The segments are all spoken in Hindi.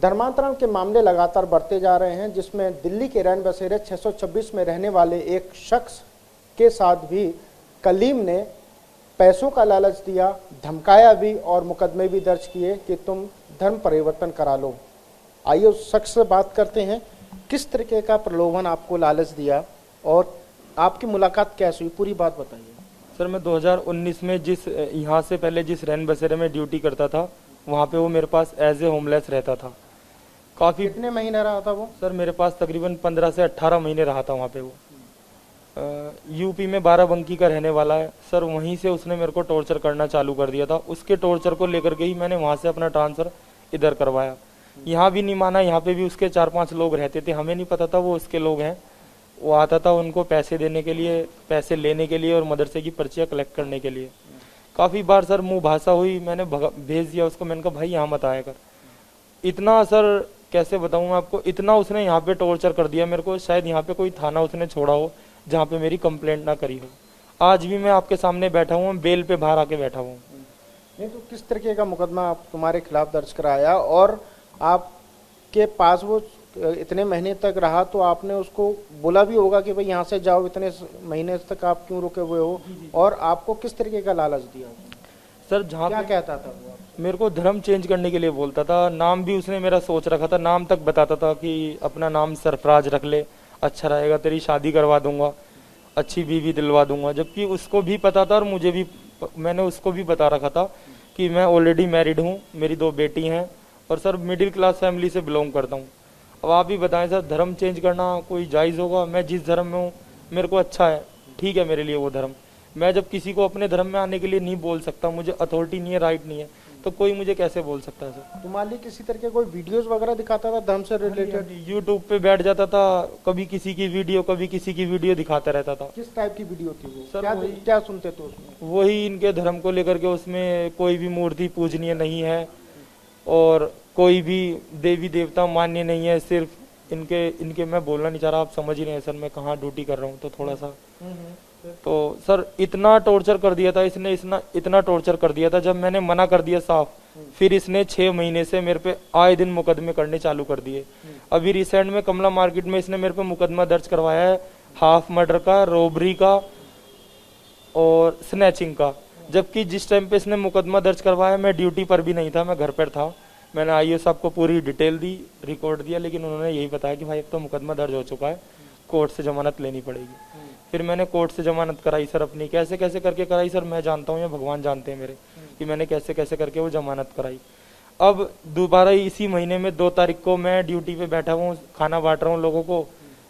धर्मांतरण के मामले लगातार बढ़ते जा रहे हैं, जिसमें दिल्ली के रैन बसेरे 626 में रहने वाले एक शख्स के साथ भी कलीम ने पैसों का लालच दिया, धमकाया भी और मुकदमे भी दर्ज किए कि तुम धर्म परिवर्तन करा लो। आइए उस शख्स से बात करते हैं, किस तरीके का प्रलोभन आपको लालच दिया और आपकी मुलाकात कैसे हुई, पूरी बात बताइए। सर मैं 2019 में यहाँ से पहले जिस रैन बसेरे में ड्यूटी करता था, वहाँ पे वो मेरे पास एज ए होमलेस रहता था। काफ़ी कितने महीने रहा था वो? सर मेरे पास तकरीबन 15 से 18 महीने रहा था वहाँ पे वो। यूपी में बाराबंकी का रहने वाला है सर। वहीं से उसने मेरे को टॉर्चर करना चालू कर दिया था। उसके टॉर्चर को लेकर के ही मैंने वहाँ से अपना ट्रांसफ़र इधर करवाया। यहाँ भी नहीं माना, यहाँ पे भी उसके 4-5 लोग रहते थे, हमें नहीं पता था वो उसके लोग हैं। वो आता था उनको पैसे देने के लिए, पैसे लेने के लिए और मदरसे की पर्चियाँ कलेक्ट करने के लिए। काफ़ी बार सर मुँह भाषा हुई, मैंने भेज दिया उसको। मैंने कहा भाई यहाँ मत आया कर। इतना सर कैसे बताऊँ मैं आपको, इतना उसने यहाँ पे टॉर्चर कर दिया मेरे को। शायद यहाँ पे कोई थाना उसने छोड़ा हो जहाँ पे मेरी कंप्लेंट ना करी हो। आज भी मैं आपके सामने बैठा हूँ, बेल पे बाहर आके बैठा हूँ। नहीं तो किस तरीके का मुकदमा आप तुम्हारे खिलाफ दर्ज कराया और आपके पास वो इतने महीने तक रहा, तो आपने उसको बोला भी होगा कि भाई यहाँ से जाओ, इतने महीने तक आप क्यों रुके हुए हो, और आपको किस तरीके का लालच दिया? सर जहाँ क्या कहता था वो? मेरे को धर्म चेंज करने के लिए बोलता था। नाम भी उसने मेरा सोच रखा था, नाम तक बताता था कि अपना नाम सरफराज रख ले, अच्छा रहेगा, तेरी शादी करवा दूंगा, अच्छी बीवी दिलवा दूंगा। जबकि उसको भी पता था और मुझे भी, मैंने उसको भी बता रखा था कि मैं ऑलरेडी मैरिड हूँ, मेरी 2 बेटी हैं और सर मिडिल क्लास फैमिली से बिलोंग करता हूँ। अब आप ही बताएं सर, धर्म चेंज करना कोई जायज़ होगा? मैं जिस धर्म में हूँ मेरे को अच्छा है, ठीक है मेरे लिए वो धर्म। मैं जब किसी को अपने धर्म में आने के लिए नहीं बोल सकता, मुझे अथॉरिटी नहीं है, राइट नहीं है, तो कोई मुझे कैसे बोल सकता है सर? तुम्हारे लिए किसी तरह के कोई वीडियोस वगैरह दिखाता था धर्म से रिलेटेड? यूट्यूब पे बैठ जाता था, कभी किसी की वीडियो कभी किसी की वीडियो दिखाता रहता था। किस टाइप की वीडियो थी वो? सर क्या सुनते थे उसमें? वही इनके धर्म को लेकर के, उसमें कोई भी मूर्ति पूजनीय नहीं है और कोई भी देवी देवता मान्य नहीं है। सिर्फ इनके मैं बोलना नहीं चाह रहा, आप समझ ही नहीं है सर, मैं कहाँ ड्यूटी कर रहा हूँ तो थोड़ा सा। तो सर इतना टॉर्चर कर दिया था इसने, इतना टॉर्चर कर दिया था। जब मैंने मना कर दिया साफ, फिर इसने 6 महीने से मेरे पे आए दिन मुकदमे करने चालू कर दिए। अभी रिसेंट में कमला मार्केट में इसने मेरे पे मुकदमा दर्ज करवाया है, हाफ मर्डर का, रॉबरी का और स्नैचिंग का। जबकि जिस टाइम पे इसने मुकदमा दर्ज करवाया मैं ड्यूटी पर भी नहीं था, मैं घर पर था। मैंने आईओ साहब को पूरी डिटेल दी, रिकॉर्ड दिया, लेकिन उन्होंने यही बताया कि भाई अब तो मुकदमा दर्ज हो चुका है, कोर्ट से जमानत लेनी पड़ेगी। फिर मैंने कोर्ट से जमानत कराई सर अपनी। कैसे कैसे करके कराई सर मैं जानता हूँ या भगवान जानते हैं मेरे कि मैंने कैसे कैसे करके वो जमानत कराई। अब दोबारा इसी महीने में 2 तारीख को मैं ड्यूटी पे बैठा हूँ, खाना बांट रहा हूँ लोगों को,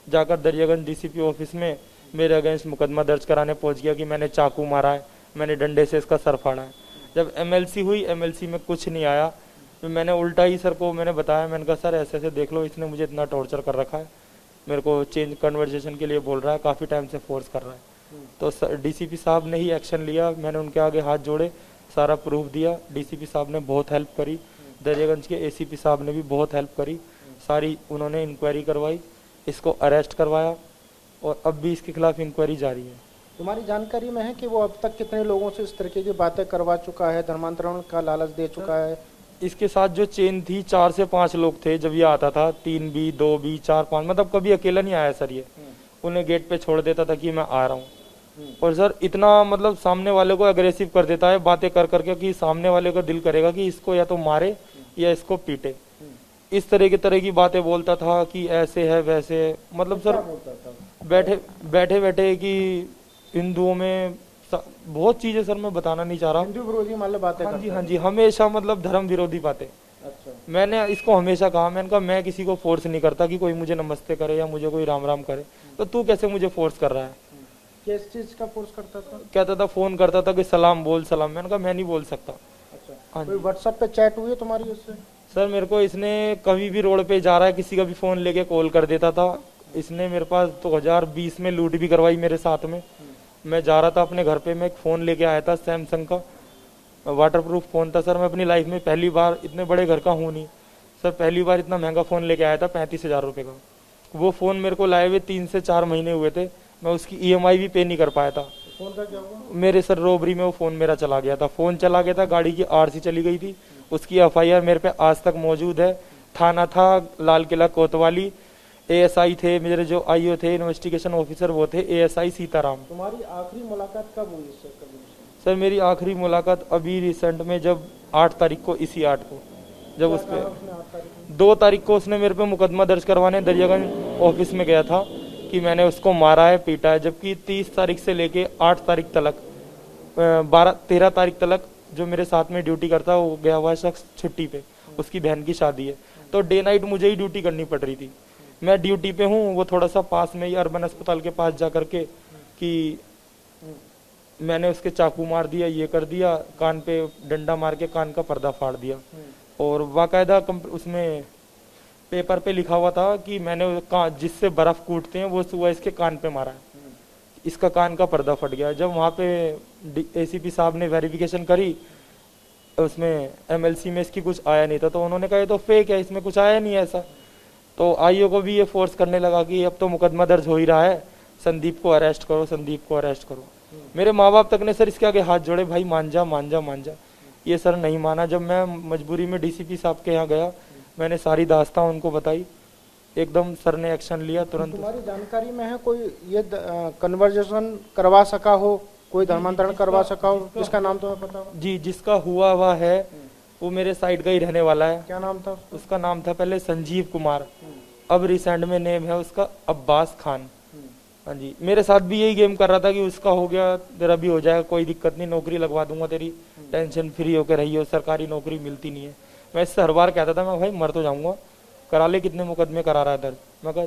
जाकर दरियागंज डीसीपी ऑफिस में मेरे अगेंस्ट मुकदमा दर्ज कराने पहुँच गया कि मैंने चाकू मारा है, मैंने डंडे से इसका सर फाड़ा है। जब एमएलसी हुई, एमएलसी में कुछ नहीं आया, तो मैंने उल्टा ही सर को मैंने बताया। मैंने कहा सर ऐसे ऐसे देख लो, इसने मुझे इतना टॉर्चर कर रखा है, मेरे को चेंज कन्वर्सेशन के लिए बोल रहा है, काफ़ी टाइम से फोर्स कर रहा है। तो डीसीपी साहब ने ही एक्शन लिया। मैंने उनके आगे हाथ जोड़े, सारा प्रूफ दिया। डीसीपी साहब ने बहुत हेल्प करी, दरियागंज के एसीपी साहब ने भी बहुत हेल्प करी। सारी उन्होंने इंक्वायरी करवाई, इसको अरेस्ट करवाया और अब भी इसके खिलाफ इंक्वायरी जारी है। तुम्हारी जानकारी में है कि वो अब तक कितने लोगों से इस तरीके की बातें करवा चुका है, धर्मांतरण का लालच दे चुका है? इसके साथ जो चेन थी 4 से 5 लोग थे जब ये आता था, 3 भी 2 भी 4 5, मतलब कभी अकेला नहीं आया सर ये। उन्हें गेट पे छोड़ देता था कि मैं आ रहा हूँ। और सर इतना मतलब सामने वाले को अग्रेसिव कर देता है बातें कर करके कि सामने वाले का दिल करेगा कि इसको या तो मारे या इसको पीटे। इस तरह की बातें बोलता था कि ऐसे है वैसे है। मतलब सर बैठे बैठे कि हिंदुओं में बहुत चीजें सर मैं बताना नहीं चाह रहा। हिंदू विरोधी मतलब बातें? हाँ जी, हमेशा मतलब धर्म विरोधी बातें। अच्छा। मैंने इसको हमेशा कहा, मैंने कहा मैं किसी को फोर्स नहीं करता कि कोई मुझे नमस्ते करे या मुझे कोई राम राम करे, तो तू कैसे मुझे फोर्स कर रहा है? किस चीज का फोर्स करता था? कहता था, फोन करता था कि सलाम बोल सलाम। मैंने कहा मैं नहीं बोल सकता। अच्छा। हाँ कोई व्हाट्सएप पे चैट हुई है तुम्हारी उससे? सर मेरे को इसने कभी भी रोड पे जा रहा है किसी का भी फोन लेके कॉल कर देता था। इसने मेरे पास 2020 में लूट भी करवाई मेरे साथ में। मैं जा रहा था अपने घर पे, मैं एक फ़ोन लेके आया था सैमसंग का, वाटरप्रूफ फ़ोन था सर। मैं अपनी लाइफ में पहली बार, इतने बड़े घर का हूँ नहीं सर, पहली बार इतना महंगा फ़ोन लेके आया था 35,000 रुपये का। वो फ़ोन मेरे को लाए हुए 3 से 4 महीने हुए थे, मैं उसकी EMI भी पे नहीं कर पाया था। फ़ोन का क्या हुआ? मेरे सर रॉबरी में वो फ़ोन मेरा चला गया था। फ़ोन चला गया था, गाड़ी की RC चली गई थी, उसकी FIR मेरे पे आज तक मौजूद है। थाना था लाल किला कोतवाली। एएसआई थे मेरे, जो आईओ थे इन्वेस्टिगेशन ऑफिसर, वो थे एएसआई सीताराम। तुम्हारी आखिरी मुलाकात कब हुई इससे कलीम से? सर मेरी आखिरी मुलाकात अभी रिसेंट में, जब 8 तारीख को, इसी 8 को, जब उस पे 2 तारीख को उसने मेरे पे मुकदमा दर्ज करवाने दरियागंज ऑफिस में गया था कि मैंने उसको मारा है, पीटा है। जबकि 30 तारीख से लेके 8 तारीख तक, 13 तारीख तक जो मेरे साथ में ड्यूटी करता वो गया हुआ शख्स छुट्टी पे, उसकी बहन की शादी है, तो डे नाइट मुझे ही ड्यूटी करनी पड़ रही थी। मैं ड्यूटी पे हूँ, वो थोड़ा सा पास में ही अर्बन अस्पताल के पास जा करके कि मैंने उसके चाकू मार दिया, ये कर दिया, कान पे डंडा मार के कान का पर्दा फाड़ दिया। और बाकायदा उसमें पेपर पे लिखा हुआ था कि मैंने जिससे बर्फ कूटते हैं वो सुबह इसके कान पे मारा है, इसका कान का पर्दा फट गया। जब वहाँ पे एसीपी साहब ने वेरिफिकेशन करी, उसमें एमएलसी में इसकी कुछ आया नहीं था, तो उन्होंने कहा ये तो फेक है, इसमें कुछ आया नहीं है ऐसा। तो आईओ को भी ये फोर्स करने लगा कि अब तो मुकदमा दर्ज हो ही रहा है, संदीप को अरेस्ट करो, संदीप को अरेस्ट करो। मेरे माँ बाप तक ने सर इसके आगे हाथ जोड़े, भाई मान जा मान जा मान जा, ये सर नहीं माना। जब मैं मजबूरी में डीसीपी साहब के यहाँ गया, मैंने सारी दास्तां उनको बताई, एकदम सर ने एक्शन लिया तुरंत। तुम्हारी जानकारी में है कोई ये कन्वर्जेशन करवा सका हो, कोई धर्मांतरण करवा सका हो, जिसका नाम तुम्हें पता हो? जी, जिसका हुआ हुआ है वो मेरे साइड का ही रहने वाला है। क्या नाम था? उसका नाम था पहले संजीव कुमार, अब रिसेंट में नेम है उसका अब्बास खान। हाँ जी, मेरे साथ भी यही गेम कर रहा था कि उसका हो गया तेरा भी हो जाएगा, कोई दिक्कत नहीं, नौकरी लगवा दूंगा तेरी, टेंशन फ्री होकर रही हो, सरकारी नौकरी मिलती नहीं है। मैं इससे हर बार कहता था मैं भाई मर तो जाऊंगा, करा ले, कितने मुकदमे करा रहा है दर्ज, मैं कहा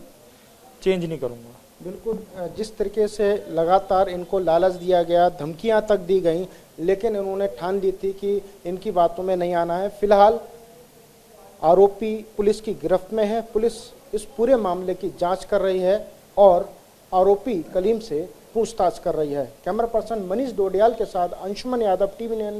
चेंज नहीं करूंगा। बिल्कुल, जिस तरीके से लगातार इनको लालच दिया गया, धमकियां तक दी गई, लेकिन इन्होंने ठान ली थी कि इनकी बातों में नहीं आना है। फिलहाल आरोपी पुलिस की गिरफ्त में है, पुलिस इस पूरे मामले की जांच कर रही है और आरोपी कलीम से पूछताछ कर रही है। कैमरा पर्सन मनीष डोडियाल के साथ अंशुमन यादव, टीवी9।